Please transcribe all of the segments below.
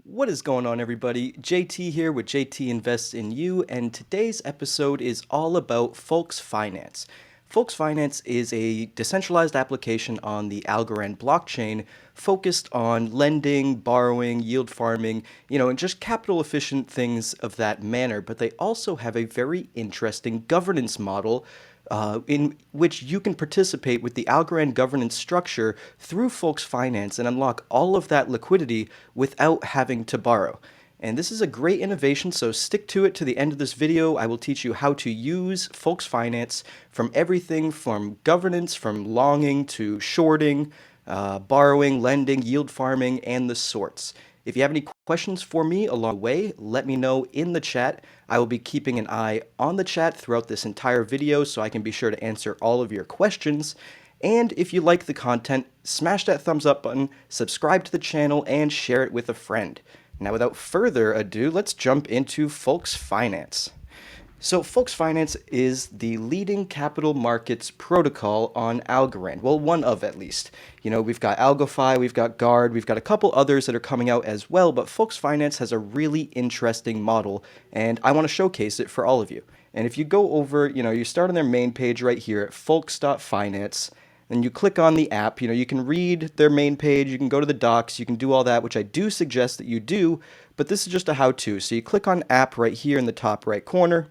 What is going on, everybody? JT here with JT Invest in You, and today's episode is all about Folks Finance. Folks Finance is a decentralized application on the Algorand blockchain focused on lending, borrowing, yield farming, and just capital efficient things of that manner. But they also have a very interesting governance model in which you can participate with the Algorand governance structure through Folks Finance and unlock all of that liquidity without having to borrow. And this is a great innovation, so stick to it to the end of this video. I will teach you how to use Folks Finance from everything from governance, from longing to shorting, borrowing, lending, yield farming, and the sorts. If you have any questions for me along the way, let me know in the chat. I will be keeping an eye on the chat throughout this entire video so I can be sure to answer all of your questions. And if you like the content, smash that thumbs up button, subscribe to the channel, and share it with a friend. Now, without further ado, let's jump into Folks Finance. So Folks Finance is the leading capital markets protocol on Algorand. Well, one of at least. We've got AlgoFi, we've got Guard, we've got a couple others that are coming out as well, but Folks Finance has a really interesting model, and I want to showcase it for all of you. And if you go over, you start on their main page right here at folks.finance, and you click on the app, you can read their main page, you can go to the docs, you can do all that, which I do suggest that you do, but this is just a how-to. So you click on app right here in the top right corner,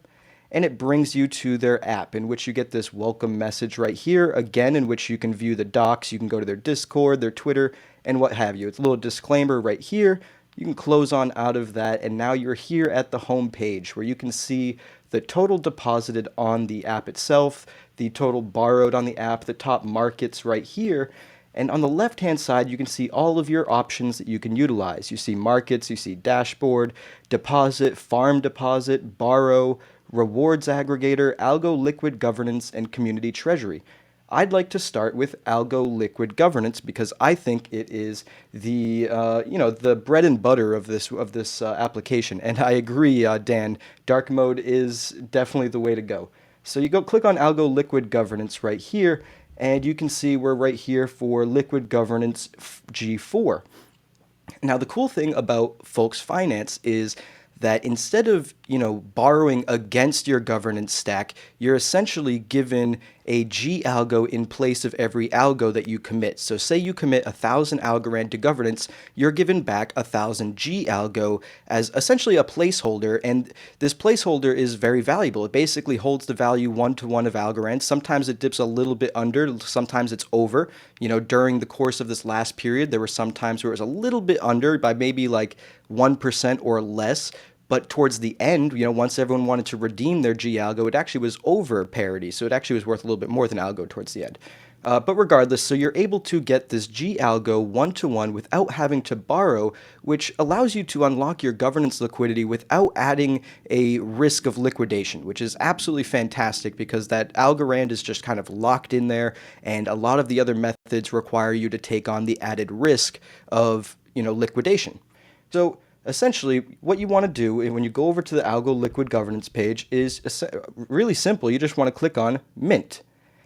and it brings you to their app, in which you get this welcome message right here, again, in which you can view the docs, you can go to their Discord, their Twitter, and what have you. It's a little disclaimer right here. You can close on out of that, and now you're here at the home page, where you can see the total deposited on the app itself, the total borrowed on the app, the top markets right here. And on the left-hand side, you can see all of your options that you can utilize. You see markets, you see dashboard, deposit, farm deposit, borrow, rewards aggregator, Algo liquid governance, and community treasury. I'd like to start with Algo liquid governance because I think it is the the bread and butter of this application. And I agree, Dan. Dark mode is definitely the way to go. So you go click on Algo liquid governance right here, and you can see we're right here for liquid governance G4. Now the cool thing about Folks Finance is that instead of, borrowing against your governance stack, you're essentially given a gAlgo in place of every algo that you commit. So say you commit 1,000 Algorand to governance, you're given back 1,000 gAlgo as essentially a placeholder, and this placeholder is very valuable. It basically holds the value 1-to-1 of Algorand. Sometimes it dips a little bit under, sometimes it's over. During the course of this last period, there were some times where it was a little bit under by maybe like 1% or less. But towards the end, once everyone wanted to redeem their gAlgo, it actually was over parity. So it actually was worth a little bit more than Algo towards the end. But regardless, so you're able to get this gAlgo 1-to-1 without having to borrow, which allows you to unlock your governance liquidity without adding a risk of liquidation, which is absolutely fantastic because that Algorand is just kind of locked in there, and a lot of the other methods require you to take on the added risk of, liquidation. So essentially, what you want to do when you go over to the Algo Liquid Governance page is really simple. You just want to click on Mint.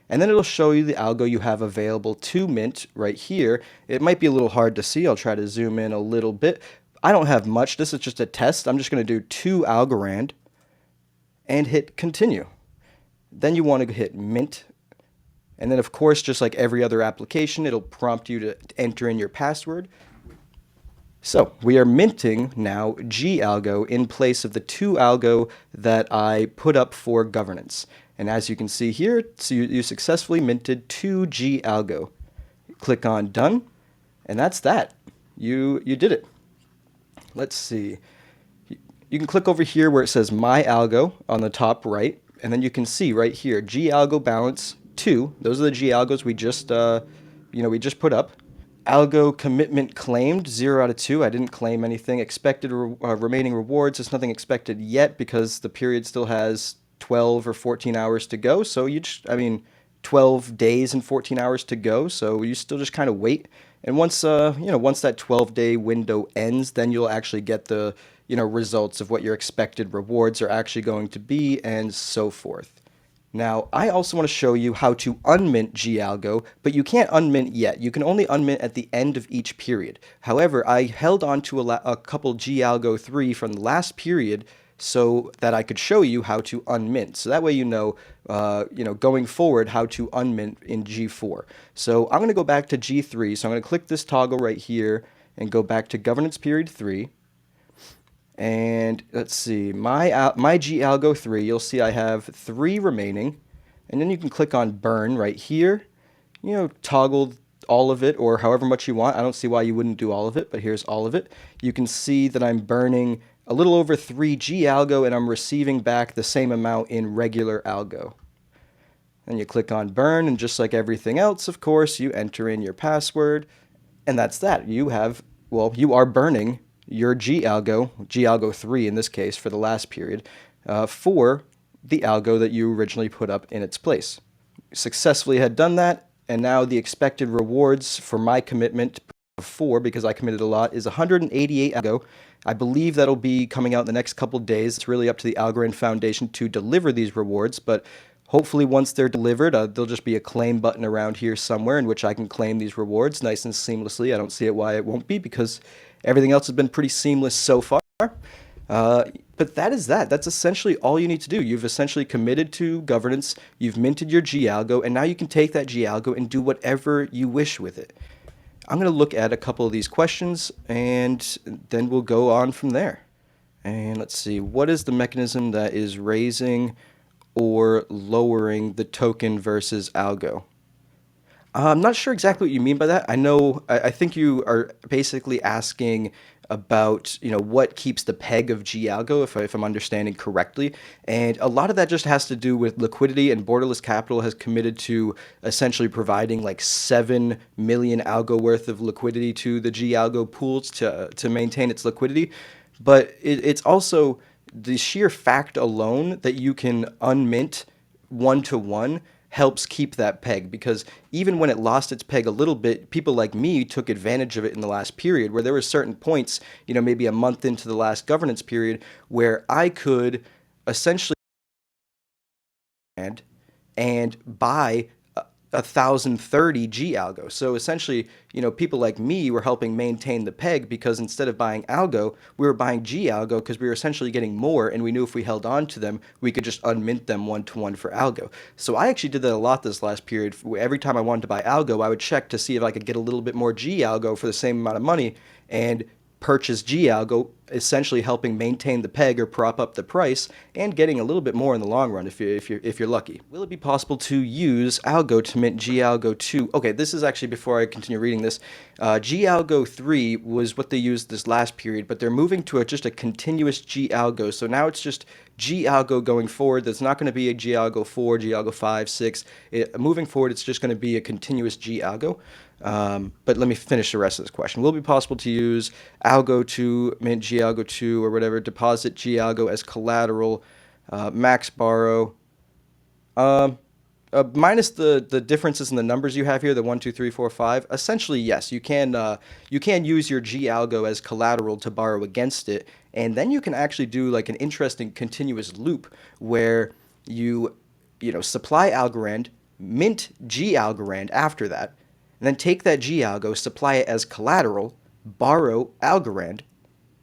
And then it'll show you the algo you have available to mint right here. It might be a little hard to see. I'll try to zoom in a little bit. I don't have much. This is just a test. I'm just going to do 2 Algorand and hit Continue. Then you want to hit Mint. And then, of course, just like every other application, it'll prompt you to enter in your password. So we are minting now gAlgo in place of the 2 algo that I put up for governance. And as you can see here, so you successfully minted 2 gAlgo. Click on Done, and that's that. You did it. Let's see. You can click over here where it says My Algo on the top right, and then you can see right here, gAlgo balance 2. Those are the gAlgos we just put up. Algo commitment claimed, 0 out of 2. I didn't claim anything. Expected remaining rewards, there's nothing expected yet because the period still has 12 or 14 hours to go. So 12 days and 14 hours to go. So you still just kind of wait. And once that 12-day window ends, then you'll actually get the, results of what your expected rewards are actually going to be and so forth. Now, I also want to show you how to unmint gAlgo, but you can't unmint yet. You can only unmint at the end of each period. However, I held on to a couple gAlgo 3 from the last period so that I could show you how to unmint. So that way going forward how to unmint in G4. So I'm going to go back to G3. So I'm going to click this toggle right here and go back to governance period 3. And let's see, my gAlgo 3, you'll see I have 3 remaining. And then you can click on burn right here. Toggle all of it or however much you want. I don't see why you wouldn't do all of it, but here's all of it. You can see that I'm burning a little over 3 gAlgo and I'm receiving back the same amount in regular algo. Then you click on burn, and just like everything else, of course, you enter in your password, and that's that. You are burning your gAlgo 3 in this case for the last period, for the algo that you originally put up in its place. Successfully had done that, and now the expected rewards for my commitment before, because I committed a lot, is 188 algo. I believe that'll be coming out in the next couple days. It's really up to the Algorand Foundation to deliver these rewards, but hopefully once they're delivered, there'll just be a claim button around here somewhere in which I can claim these rewards nice and seamlessly. I don't see it why it won't be, because everything else has been pretty seamless so far. But that is that. That's essentially all you need to do. You've essentially committed to governance, you've minted your gAlgo, and now you can take that gAlgo and do whatever you wish with it. I'm going to look at a couple of these questions, and then we'll go on from there. And let's see, what is the mechanism that is raising or lowering the token versus algo? I'm not sure exactly what you mean by that. I think you are basically asking about, what keeps the peg of gAlgo, if I'm understanding correctly. And a lot of that just has to do with liquidity, and Borderless Capital has committed to essentially providing like 7 million algo worth of liquidity to the gAlgo pools to maintain its liquidity. But it's also the sheer fact alone that you can unmint one-to-one helps keep that peg, because even when it lost its peg a little bit, people like me took advantage of it in the last period, where there were certain points, maybe a month into the last governance period, where I could essentially and buy 1,030 gAlgo. So essentially, people like me were helping maintain the peg, because instead of buying algo, we were buying gAlgo, because we were essentially getting more, and we knew if we held on to them, we could just unmint them one-to-one for algo. So I actually did that a lot this last period. Every time I wanted to buy algo, I would check to see if I could get a little bit more gAlgo for the same amount of money, and purchase gAlgo, essentially helping maintain the peg or prop up the price, and getting a little bit more in the long run if you're lucky. Will it be possible to use algo to mint gAlgo 2? Okay, this is actually, before I continue reading this, gAlgo 3 was what they used this last period, but they're moving to just a continuous gAlgo. So now it's just gAlgo going forward. There's not going to be a gAlgo 4, gAlgo 5, 6. Moving forward, it's just going to be a continuous gAlgo. But let me finish the rest of this question. Will it be possible to use algo to mint gAlgo 2 or whatever, deposit gAlgo as collateral, max borrow? Minus the differences in the numbers you have here, the 1, 2, 3, 4, 5. Essentially, yes, you can use your gAlgo as collateral to borrow against it, and then you can actually do like an interesting continuous loop where you supply Algorand, mint gAlgorand after that, and then take that gAlgo, supply it as collateral, borrow Algorand,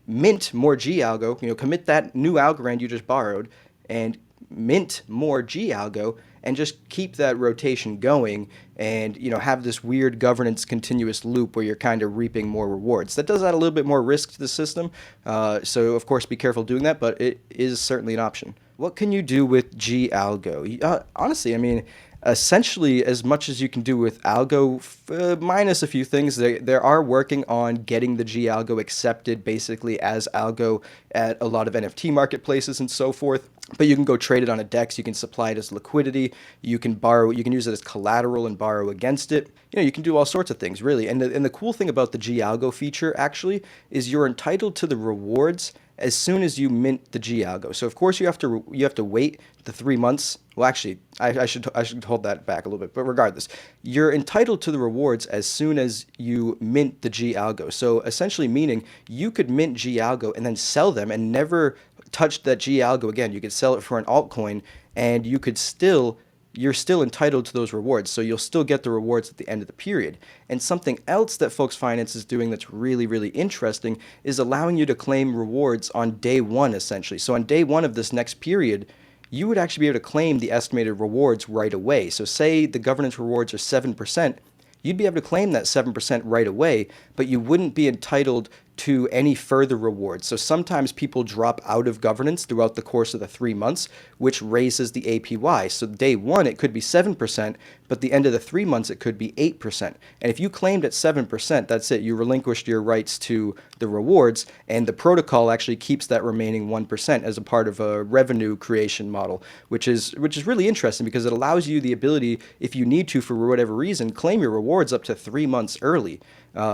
mint more gAlgo, commit that new Algorand you just borrowed, and mint more gAlgo, and just keep that rotation going, and have this weird governance continuous loop where you're kind of reaping more rewards. That does add a little bit more risk to the system, so of course be careful doing that, but it is certainly an option. What can you do with gAlgo? Honestly, essentially as much as you can do with algo, minus a few things. They are working on getting the gAlgo accepted basically as algo at a lot of NFT marketplaces and so forth. But you can go trade it on a DEX. You can supply it as liquidity. You can borrow. You can use it as collateral and borrow against it. You can do all sorts of things, really. And the cool thing about the gAlgo feature actually is you're entitled to the rewards as soon as you mint the gAlgo. So of course you have to wait the 3 months. Well, actually, I should hold that back a little bit. But regardless, you're entitled to the rewards as soon as you mint the gAlgo. So essentially meaning you could mint gAlgo and then sell them and never touched that gAlgo again, you could sell it for an altcoin, and you're still entitled to those rewards. So you'll still get the rewards at the end of the period. And something else that Folks Finance is doing that's really, really interesting is allowing you to claim rewards on day one, essentially. So on day one of this next period, you would actually be able to claim the estimated rewards right away. So say the governance rewards are 7%, you'd be able to claim that 7% right away, but you wouldn't be entitled to any further rewards. So sometimes people drop out of governance throughout the course of the 3 months, which raises the APY. So day one, it could be 7%, but the end of the 3 months, it could be 8%. And if you claimed at 7%, that's it. You relinquished your rights to the rewards, and the protocol actually keeps that remaining 1% as a part of a revenue creation model, which is really interesting because it allows you the ability, if you need to, for whatever reason, claim your rewards up to 3 months early.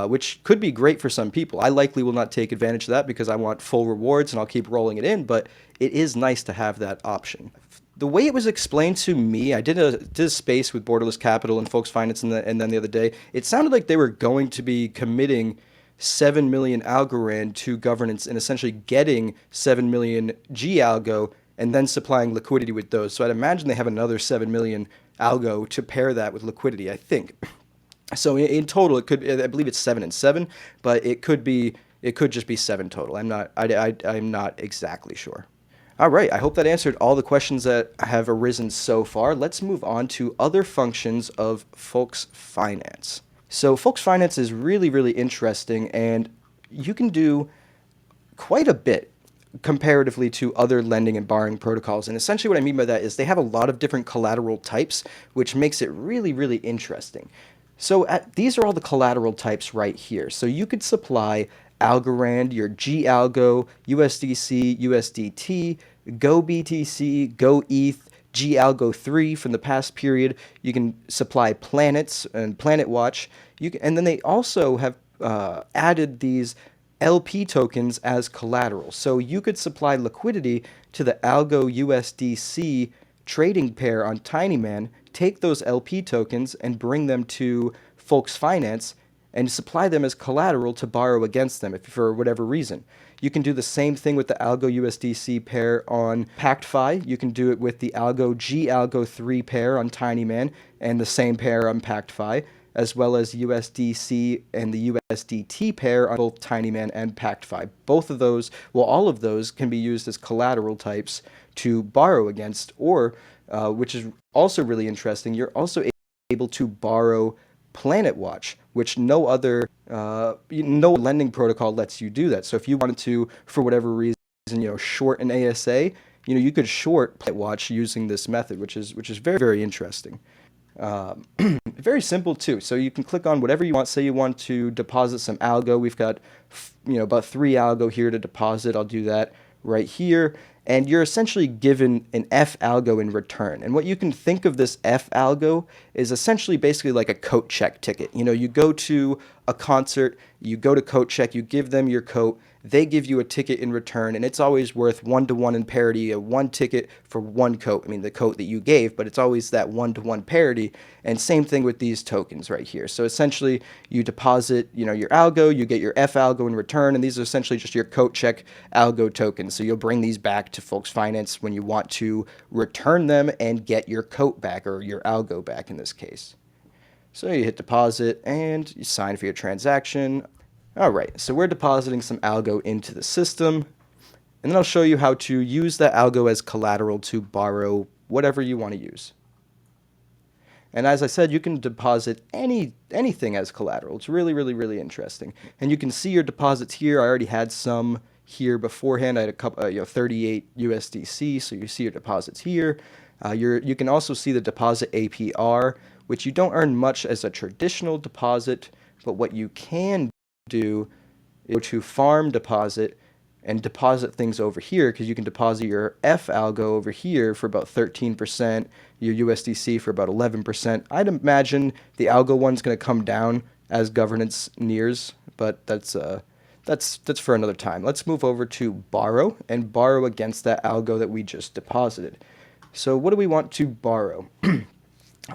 Which could be great for some people. I likely will not take advantage of that because I want full rewards and I'll keep rolling it in, but it is nice to have that option. The way it was explained to me, I did a space with Borderless Capital and Folks Finance and then the other day, it sounded like they were going to be committing 7 million Algorand to governance and essentially getting 7 million gAlgo and then supplying liquidity with those. So I'd imagine they have another 7 million Algo to pair that with liquidity, I think. So in total, it could, I believe it's 7 and 7, but it could just be 7 total. I'm not exactly sure. All right, I hope that answered all the questions that have arisen so far. Let's move on to other functions of Folks Finance. So Folks Finance is really, really interesting, and you can do quite a bit comparatively to other lending and borrowing protocols. And essentially what I mean by that is they have a lot of different collateral types, which makes it really, really interesting. So these are all the collateral types right here. So you could supply Algorand, your gAlgo, USDC, USDT, goBTC, goETH, gAlgo 3 from the past period. You can supply planets and Planet Watch. And then they also have added these LP tokens as collateral. So you could supply liquidity to the Algo USDC trading pair on Tinyman, take those LP tokens and bring them to Folks Finance and supply them as collateral to borrow against them if for whatever reason. You can do the same thing with the Algo USDC pair on PactFi. You can do it with the Algo gAlgo 3 pair on Tinyman and the same pair on PactFi, as well as USDC and the USDT pair on both Tinyman and PactFi. Both of those, well, all of those can be used as collateral types to borrow against, or which is also really interesting, you're also able to borrow Planet Watch, which no other lending protocol lets you do that. So if you wanted to, for whatever reason, short an ASA, you could short Planet Watch using this method, which is very, very interesting. Very simple too. So you can click on whatever you want. Say you want to deposit some Algo. We've got about 3 Algo here to deposit. I'll do that right here. And you're essentially given an F Algo in return. And what you can think of this F Algo is essentially basically like a coat check ticket. You go to a concert, you go to coat check, you give them your coat, they give you a ticket in return, and it's always worth 1-to-1 in parity, one ticket for one coat. I mean, the coat that you gave, but it's always that 1-to-1 parity. And same thing with these tokens right here. So essentially, you deposit, your Algo, you get your F Algo in return, and these are essentially just your coat check Algo tokens. So you'll bring these back to Folks Finance when you want to return them and get your coat back, or your Algo back in this case. So you hit deposit and you sign for your transaction. All right, so we're depositing some Algo into the system, and then I'll show you how to use that Algo as collateral to borrow whatever you want to use. And as I said, you can deposit anything as collateral. It's really, really, really interesting. And you can see your deposits here. I already had some here beforehand. I had a couple, 38 USDC, so you see your deposits here. You can also see the deposit APR, which you don't earn much as a traditional deposit, but what you can do is go to farm deposit and deposit things over here, because you can deposit your F Algo over here for about 13%, your USDC for about 11%. I'd imagine the Algo one's going to come down as governance nears, but that's for another time. Let's move over to borrow and borrow against that Algo that we just deposited. So what do we want to borrow?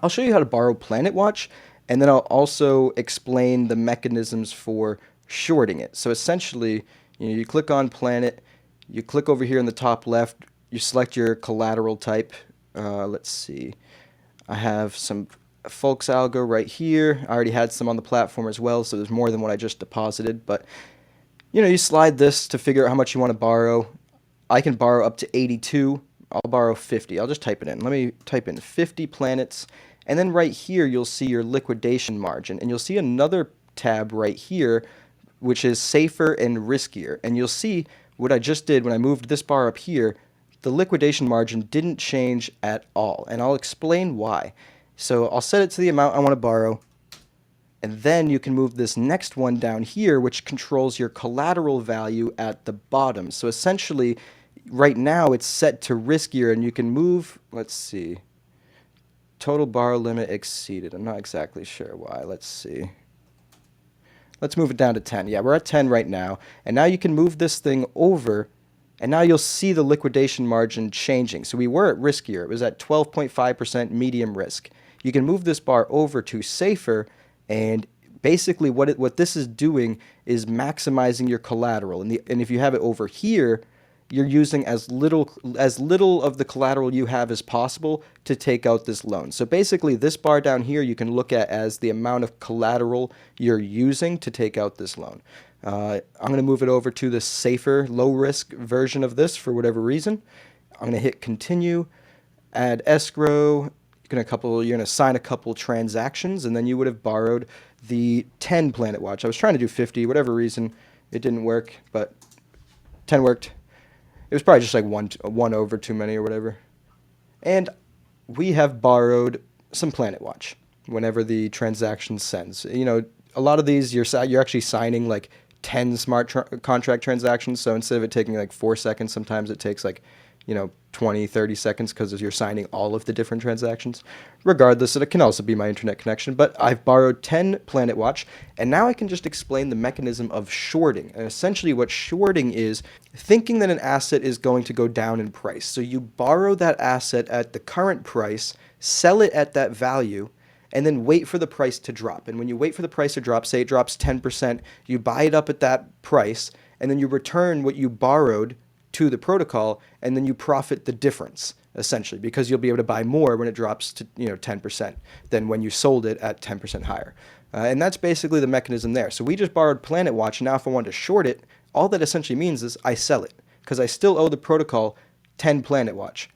I'll show you how to borrow Planet Watch, and then I'll also explain the mechanisms for shorting it. So essentially, you click on Planet, You click over here in the top left, you select your collateral type. Let's see. I have some Folks algo right here. I already had some on the platform as well, so there's more than what I just deposited. But you slide this to figure out how much you want to borrow. I can borrow up to 82. I'll borrow 50. I'll just type it in. Let me type in 50 planets. And then right here, you'll see your liquidation margin. And you'll see another tab right here, which is safer and riskier. And you'll see what I just did when I moved this bar up here, the liquidation margin didn't change at all. And I'll explain why. So I'll set it to the amount I want to borrow. And then you can move this next one down here, which controls your collateral value at the bottom. So essentially, right now it's set to riskier, and you can move, let's see, total borrow limit exceeded. I'm not exactly sure why. Let's see. Let's move it down to 10. Yeah, we're at 10 right now. And now you can move this thing over, and now you'll see the liquidation margin changing. So we were at riskier. It was at 12.5% medium risk. You can move this bar over to safer, and basically what this is doing is maximizing your collateral. And if you have it over here, you're using as little of the collateral you have as possible to take out this loan. So basically this bar down here you can look at as the amount of collateral you're using to take out this loan. I'm going to move it over to the safer, low-risk version of this for whatever reason. I'm going to hit continue, add escrow. You're going to sign a couple transactions, and then you would have borrowed the 10 Planet Watch. I was trying to do 50, whatever reason, it didn't work, but 10 worked. It was probably just like one over too many or whatever. And we have borrowed some Planet Watch whenever the transaction sends. A lot of these you're actually signing like 10 smart contract transactions. So instead of it taking like 4 seconds, sometimes it takes like 20, 30 seconds because you're signing all of the different transactions. Regardless, it can also be my internet connection, but I've borrowed 10 Planet Watch, and now I can just explain the mechanism of shorting. And essentially what shorting is thinking that an asset is going to go down in price. So you borrow that asset at the current price, sell it at that value, and then wait for the price to drop. And when you wait for the price to drop, say it drops 10%, you buy it up at that price, and then you return what you borrowed to the protocol, and then you profit the difference, essentially, because you'll be able to buy more when it drops to 10% than when you sold it at 10% higher. And that's basically the mechanism there. So we just borrowed Planet Watch. Now if I wanted to short it, all that essentially means is I sell it, because I still owe the protocol 10 Planet Watch.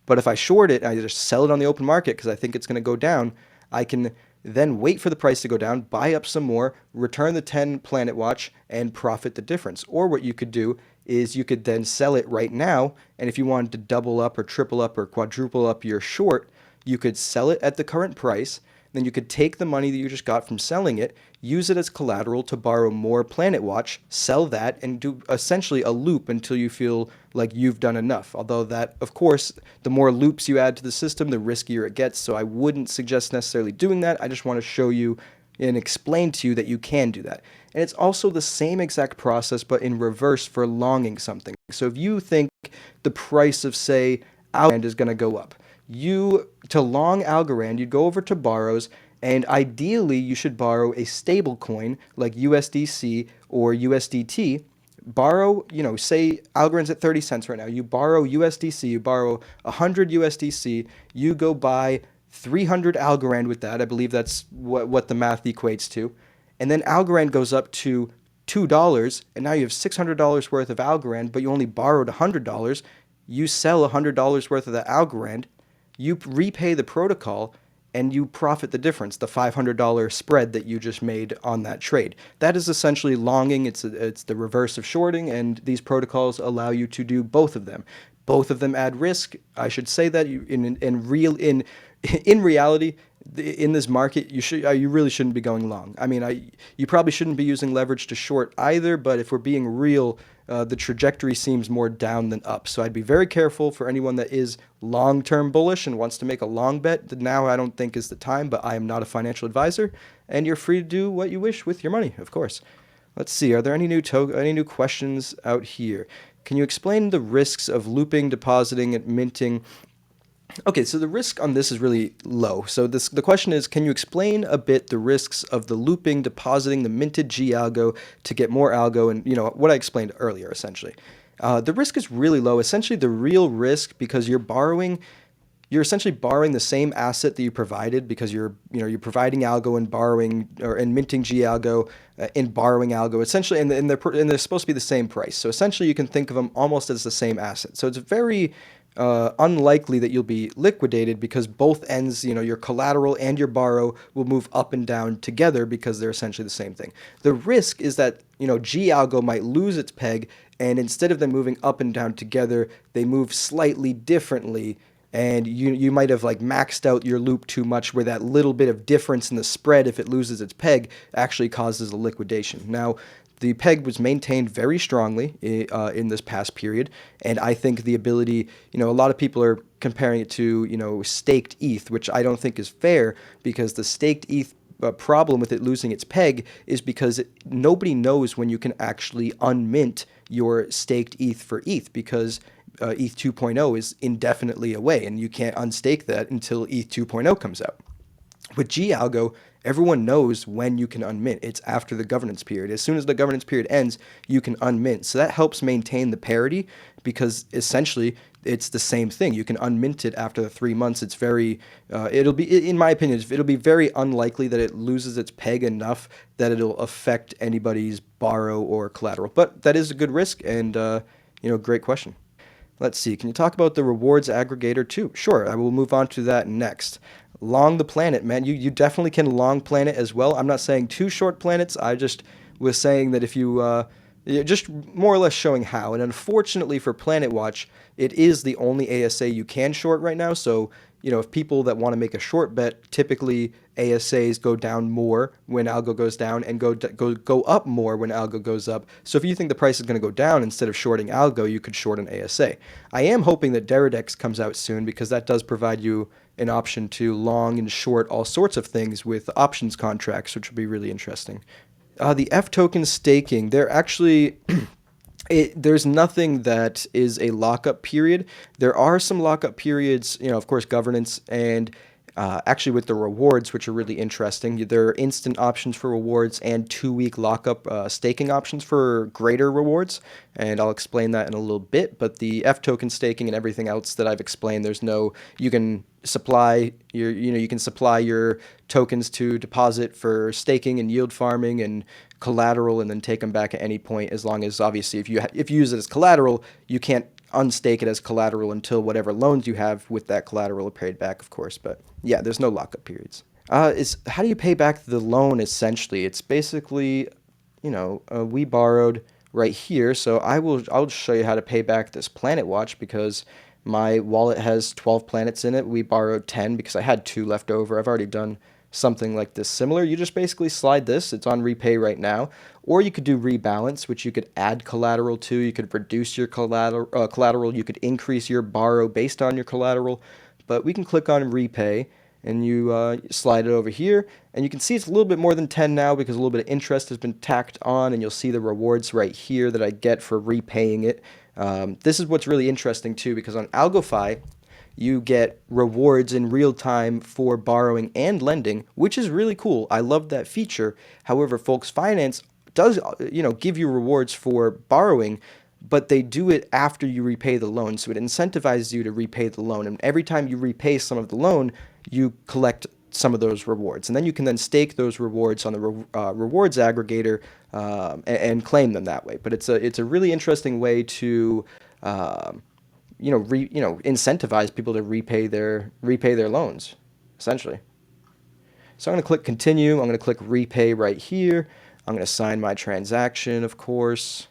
But if I short it, I just sell it on the open market because I think it's going to go down, I can then wait for the price to go down, buy up some more, return the 10 Planet Watch, and profit the difference. Or what you could do is you could then sell it right now, and if you wanted to double up or triple up or quadruple up your short, you could sell it at the current price, then you could take the money that you just got from selling it, use it as collateral to borrow more Planet Watch, sell that, and do essentially a loop until you feel like you've done enough. Although that, of course, the more loops you add to the system, the riskier it gets, so I wouldn't suggest necessarily doing that. I just want to show you and explain to you that you can do that. And it's also the same exact process, but in reverse for longing something. So if you think the price of, say, Algorand is going to go up, to long Algorand, you'd go over to borrows, and ideally you should borrow a stable coin like USDC or USDT. Borrow, say Algorand's at 30 cents right now. You borrow USDC, you borrow 100 USDC, you go buy 300 Algorand with that. I believe that's what the math equates to. And then Algorand goes up to $2, and now you have $600 worth of Algorand, but you only borrowed $100. You sell $100 worth of the Algorand, you repay the protocol, and you profit the difference, the $500 spread that you just made on that trade. That is essentially longing. It's the reverse of shorting, and these protocols allow you to do both of them. Both of them add risk. I should say that in reality, in this market, you really shouldn't be going long. I mean, you probably shouldn't be using leverage to short either, but if we're being real, the trajectory seems more down than up. So I'd be very careful for anyone that is long-term bullish and wants to make a long bet. Now I don't think is the time, but I am not a financial advisor, and you're free to do what you wish with your money, of course. Let's see, are there any new questions out here? Can you explain the risks of looping, depositing, and minting? Okay, so the risk on this is really low. So the question is, can you explain a bit the risks of the looping, depositing, the minted gAlgo to get more algo, and what I explained earlier, essentially. The risk is really low. Essentially, the real risk, because you're essentially borrowing the same asset that you provided, because you're providing algo and borrowing, or and minting gAlgo and borrowing algo essentially, and they're supposed to be the same price. So essentially, you can think of them almost as the same asset. So it's very unlikely that you'll be liquidated, because both ends, your collateral and your borrow, will move up and down together because they're essentially the same thing. The risk is that gAlgo might lose its peg, and instead of them moving up and down together, they move slightly differently. And you might have maxed out your loop too much, where that little bit of difference in the spread, if it loses its peg, actually causes a liquidation. Now, the peg was maintained very strongly in this past period, and I think the ability, a lot of people are comparing it to, staked ETH, which I don't think is fair, because the staked ETH problem with it losing its peg is because nobody knows when you can actually unmint your staked ETH for ETH, because ETH 2.0 is indefinitely away, and you can't unstake that until ETH 2.0 comes out. With gAlgo, everyone knows when you can unmint. It's after the governance period. As soon as the governance period ends, you can unmint. So that helps maintain the parity, because essentially it's the same thing. You can unmint it after the 3 months. It's it'll be, in my opinion, it'll be very unlikely that it loses its peg enough that it'll affect anybody's borrow or collateral. But that is a good risk, and great question. Let's see, can you talk about the rewards aggregator too? Sure, I will move on to that next. Long the planet, man. You definitely can long planet as well. I'm not saying too short planets. I just was saying that if you, just more or less showing how. And unfortunately for Planet Watch, it is the only ASA you can short right now. So, if people that want to make a short bet, typically ASAs go down more when algo goes down, and go up more when algo goes up. So if you think the price is going to go down, instead of shorting algo, you could short an ASA. I am hoping that dApp comes out soon, because that does provide you an option to long and short all sorts of things with options contracts, which will be really interesting. The F token staking, they're actually there's nothing that is a lockup period. There are some lockup periods, of course, governance, and actually with the rewards, which are really interesting. There are instant options for rewards and 2-week lockup staking options for greater rewards, and I'll explain that in a little bit. But the F token staking and everything else that I've explained, you can supply your tokens to deposit for staking and yield farming and collateral, and then take them back at any point, as long as, obviously, if you use it as collateral, you can't unstake it as collateral until whatever loans you have with that collateral are paid back, of course. But yeah, there's no lockup periods. How do you pay back the loan? Essentially, it's basically, we borrowed right here, so I'll show you how to pay back this Planet Watch, because my wallet has 12 planets in it. We borrowed 10 because I had 2 left over. I've already done something like this similar. You just basically slide this. It's on repay right now. Or you could do rebalance, which you could add collateral to. You could reduce your collateral. You could increase your borrow based on your collateral. But we can click on repay, and you slide it over here. And you can see it's a little bit more than 10 now, because a little bit of interest has been tacked on, and you'll see the rewards right here that I get for repaying it. This is what's really interesting too, because on AlgoFi, you get rewards in real time for borrowing and lending, which is really cool. I love that feature. However, Folks Finance does, give you rewards for borrowing, but they do it after you repay the loan. So it incentivizes you to repay the loan. And every time you repay some of the loan, you collect some of those rewards. And then you can then stake those rewards on the rewards aggregator and claim them that way. But it's a really interesting way to incentivize people to repay their loans, essentially. So I'm going to click continue. I'm going to click repay right here. I'm going to sign my transaction, of course.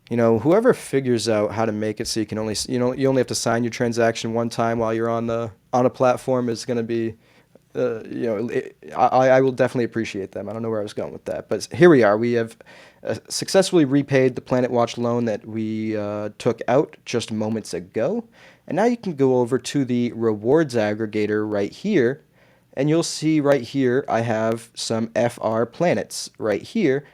Whoever figures out how to make it so you can only, you only have to sign your transaction one time while you're on a platform is going to be, I will definitely appreciate them. I don't know where I was going with that, but here we are. We have successfully repaid the Planet Watch loan that we took out just moments ago. And now you can go over to the rewards aggregator right here, and you'll see right here I have some FR planets right here.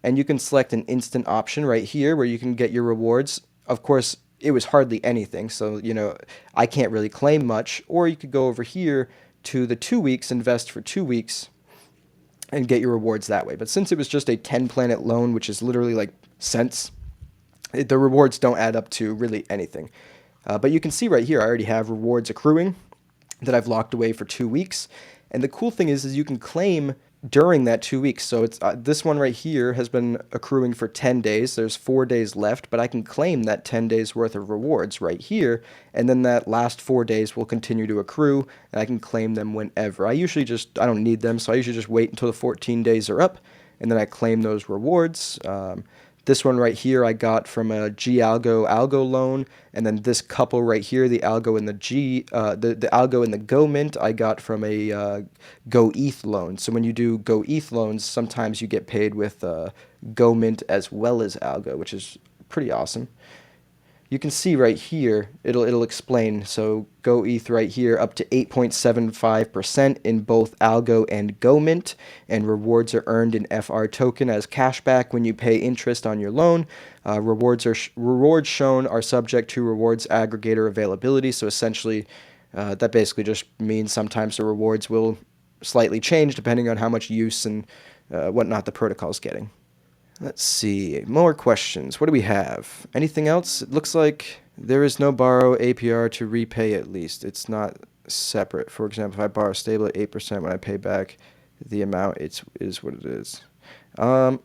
And you can select an instant option right here where you can get your rewards. Of course, it was hardly anything, so I can't really claim much. Or you could go over here to the 2 weeks, invest for 2 weeks, and get your rewards that way. But since it was just a 10 planet loan, which is literally like cents, The rewards don't add up to really anything. But you can see right here, I already have rewards accruing that I've locked away for 2 weeks. And the cool thing is you can claim during that 2 weeks. So it's this one right here has been accruing for 10 days. There's 4 days left, but I can claim that 10 days worth of rewards right here. And then that last 4 days will continue to accrue, and I can claim them whenever. I don't need them, so I usually just wait until the 14 days are up, and then I claim those rewards. This one right here I got from a gAlgo algo loan, and then this couple right here, the algo and the the algo and the goMINT, I got from a goETH loan. So when you do goETH loans, sometimes you get paid with goMINT as well as algo, which is pretty awesome. You can see right here, it'll explain. So goETH right here up to 8.75% in both Algo and goMINT, and rewards are earned in FR token as cashback when you pay interest on your loan. Rewards shown are subject to rewards aggregator availability. So essentially, that basically just means sometimes the rewards will slightly change depending on how much use and whatnot the protocol is getting. Let's see, more questions. What do we have? Anything else? It looks like there is no borrow APR to repay at least. It's not separate. For example, if I borrow stable at 8%, when I pay back the amount, is what it is. I'm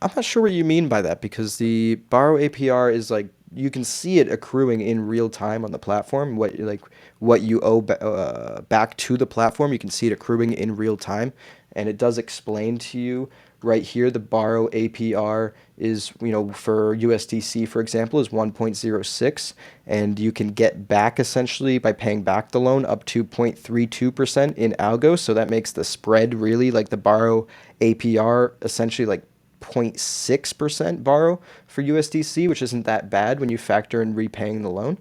not sure what you mean by that, because the borrow APR is like, you can see it accruing in real time on the platform. What you owe back to the platform, you can see it accruing in real time, and it does explain to you right here. The borrow APR is, for USDC, for example, is 1.06, and you can get back essentially by paying back the loan up to 0.32% in algo. So that makes the spread really, like the borrow APR, essentially like 0.6% borrow for USDC, which isn't that bad when you factor in repaying the loan.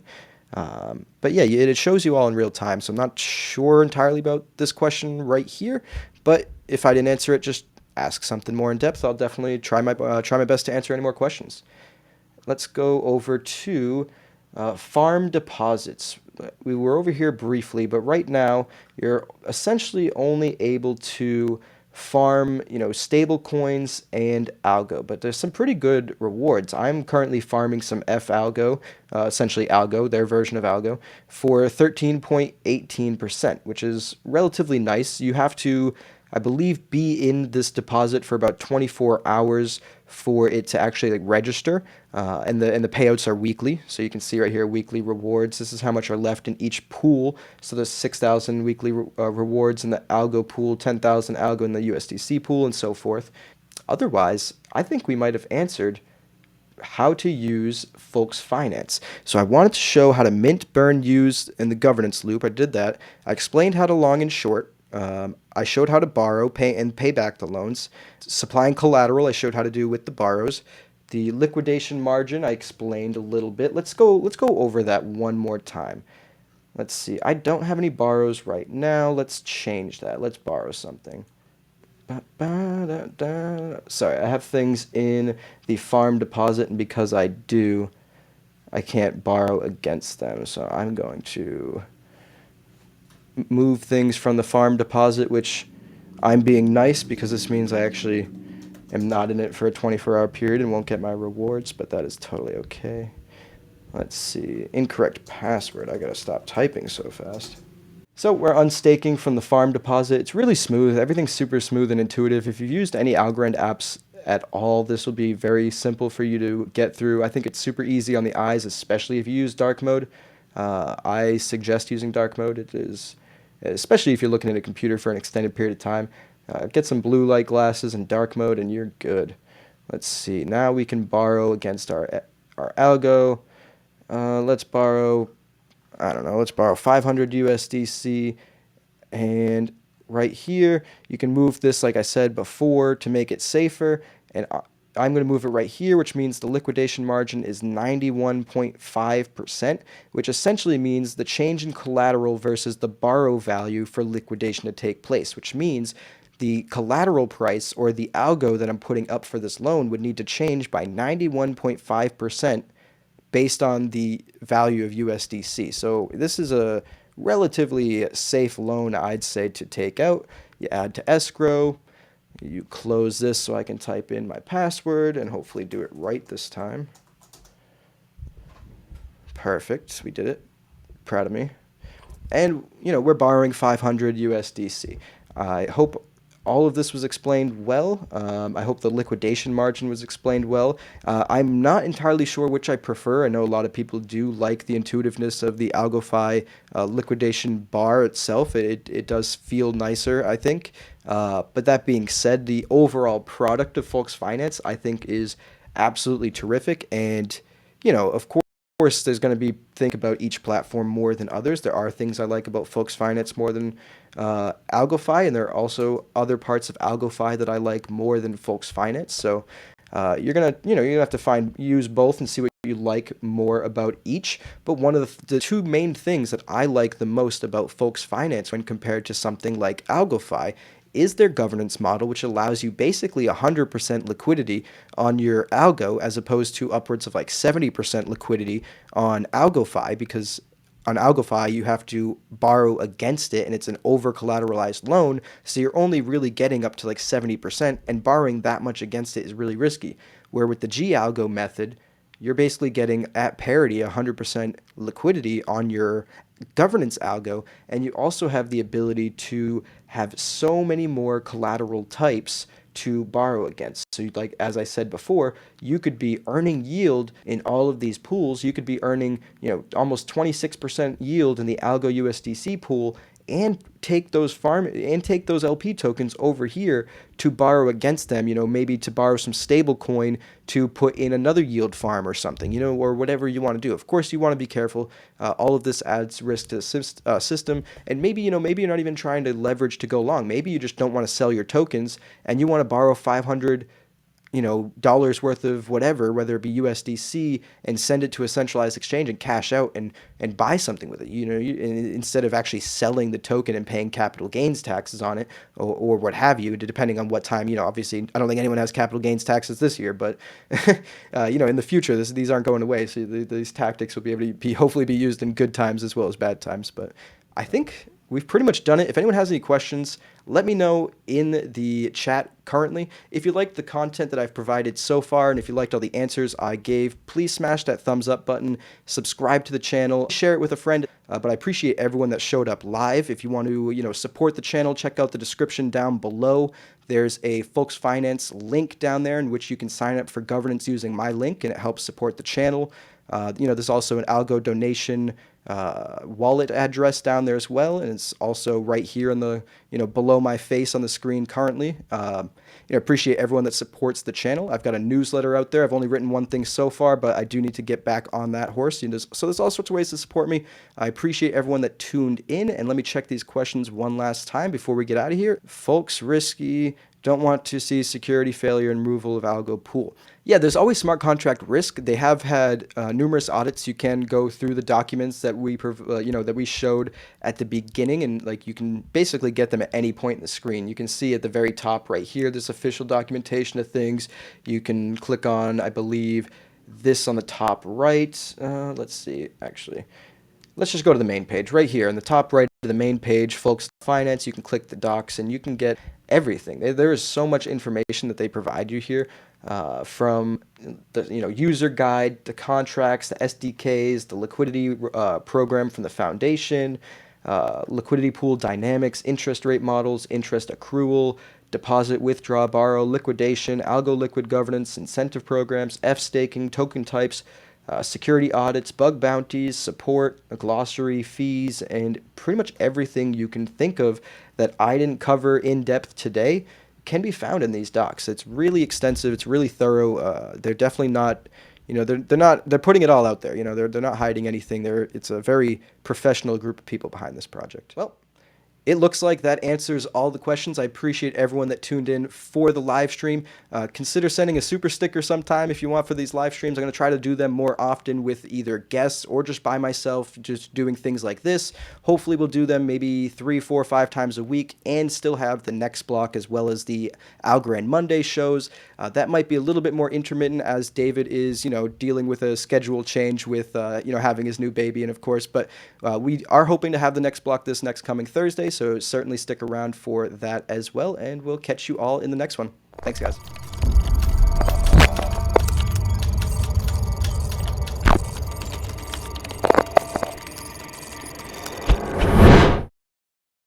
But yeah, it shows you all in real time. So I'm not sure entirely about this question right here, but if I didn't answer it, just ask something more in depth. I'll definitely try my best to answer any more questions. Let's go over to farm deposits. We were over here briefly, but right now you're essentially only able to farm, stable coins and algo, but there's some pretty good rewards. I'm currently farming some FAlgo, essentially algo, their version of algo, for 13.18%, which is relatively nice. You have to, I believe, be in this deposit for about 24 hours for it to actually register, and the payouts are weekly. So you can see right here, weekly rewards. This is how much are left in each pool. So there's 6,000 weekly rewards in the algo pool, 10,000 algo in the USDC pool, and so forth. Otherwise, I think we might have answered how to use Folks Finance. So I wanted to show how to mint, burn, use in the governance loop. I did that. I explained how to long and short. I showed how to borrow, pay back the loans. Supplying collateral, I showed how to do with the borrows. The liquidation margin, I explained a little bit. Let's go over that one more time. Let's see. I don't have any borrows right now. Let's change that. Let's borrow something. Sorry, I have things in the farm deposit, and because I do, I can't borrow against them. So I'm going to move things from the farm deposit, which I'm being nice because this means I actually am not in it for a 24-hour period and won't get my rewards, but that is totally okay. Let's see. Incorrect password. I gotta stop typing so fast. So we're unstaking from the farm deposit. It's really smooth. Everything's super smooth and intuitive. If you've used any Algorand apps at all, this will be very simple for you to get through. I think it's super easy on the eyes, especially if you use dark mode. I suggest using dark mode. It is, especially if you're looking at a computer for an extended period of time. Get some blue light glasses and dark mode and you're good. Let's see. Now we can borrow against our algo. Let's borrow, I don't know, let's borrow 500 USDC. And right here, you can move this, like I said before, to make it safer. And I'm going to move it right here, which means the liquidation margin is 91.5%, which essentially means the change in collateral versus the borrow value for liquidation to take place, which means the collateral price or the algo that I'm putting up for this loan would need to change by 91.5% based on the value of USDC. So this is a relatively safe loan, I'd say, to take out. You add to escrow. You close this so I can type in my password and hopefully do it right this time. Perfect. We did it. Proud of me. And, we're borrowing 500 USDC. I hope all of this was explained well. I hope the liquidation margin was explained well. I'm not entirely sure which I prefer. I know a lot of people do like the intuitiveness of the AlgoFi liquidation bar itself. It does feel nicer, I think. But that being said, the overall product of Folks Finance, I think, is absolutely terrific. And, of course, there's going to be think about each platform more than others. There are things I like about Folks Finance more than AlgoFi, and there are also other parts of AlgoFi that I like more than Folks Finance. So you're gonna have to use both and see what you like more about each. But one of the two main things that I like the most about Folks Finance when compared to something like AlgoFi is their governance model, which allows you basically 100% liquidity on your algo as opposed to upwards of like 70% liquidity on AlgoFi, because on AlgoFi you have to borrow against it and it's an over collateralized loan, so you're only really getting up to like 70%, and borrowing that much against it is really risky. Where with the gAlgo method, you're basically getting at parity 100% liquidity on your governance algo, and you also have the ability to have so many more collateral types to borrow against. So like, as I said before, you could be earning yield in all of these pools. You could be earning, almost 26% yield in the Algo USDC pool, and take those LP tokens over here to borrow against them, maybe to borrow some stable coin to put in another yield farm or something, or whatever you want to do. Of course, you want to be careful. All of this adds risk to the system, and maybe you're not even trying to leverage to go long. Maybe you just don't want to sell your tokens and you want to borrow 500 dollars worth of whatever, whether it be USDC, and send it to a centralized exchange and cash out and buy something with it, instead of actually selling the token and paying capital gains taxes on it, or what have you, depending on what time, obviously I don't think anyone has capital gains taxes this year, but in the future, these aren't going away. So these tactics will be able to hopefully be used in good times as well as bad times. But I think we've pretty much done it. If anyone has any questions, let me know in the chat currently. If you liked the content that I've provided so far, and if you liked all the answers I gave, please smash that thumbs up button, subscribe to the channel, share it with a friend. But I appreciate everyone that showed up live. If you want to, support the channel, check out the description down below. There's a Folks Finance link down there in which you can sign up for governance using my link, and it helps support the channel. There's also an Algo donation wallet address down there as well, and it's also right here in the below my face on the screen currently. Appreciate everyone that supports the channel. I've got a newsletter out there. I've only written one thing so far, but I do need to get back on that horse. So there's all sorts of ways to support me. I appreciate everyone that tuned in, and let me check these questions one last time before we get out of here. Folks, risky. Don't want to see security failure and removal of algo pool. Yeah, there's always smart contract risk. They have had numerous audits. You can go through the documents that we showed at the beginning, and you can basically get them at any point in the screen. You can see at the very top right here, there's official documentation of things. You can click on, I believe, this on the top right. Let's see, actually. Let's just go to the main page right here. In the top right of the main page, Folks Finance, you can click the docs and you can get everything. There is so much information that they provide you here, from the user guide, the contracts, the SDKs, the liquidity program from the foundation, liquidity pool dynamics, interest rate models, interest accrual, deposit, withdraw, borrow, liquidation, algo liquid governance, incentive programs, F-staking, token types, security audits, bug bounties, support, a glossary, fees, and pretty much everything you can think of that I didn't cover in depth today can be found in these docs. It's really extensive. It's really thorough. They're definitely not, they're putting it all out there. They're not hiding anything. It's a very professional group of people behind this project. Well, it looks like that answers all the questions. I appreciate everyone that tuned in for the live stream. Consider sending a super sticker sometime if you want for these live streams. I'm going to try to do them more often with either guests or just by myself, just doing things like this. Hopefully we'll do them maybe 3, 4, 5 times a week and still have the next block as well as the Algorand Monday shows. That might be a little bit more intermittent as David is, dealing with a schedule change with, having his new baby, and of course, but we are hoping to have the next block this next coming Thursday. So certainly stick around for that as well, and we'll catch you all in the next one. Thanks, guys.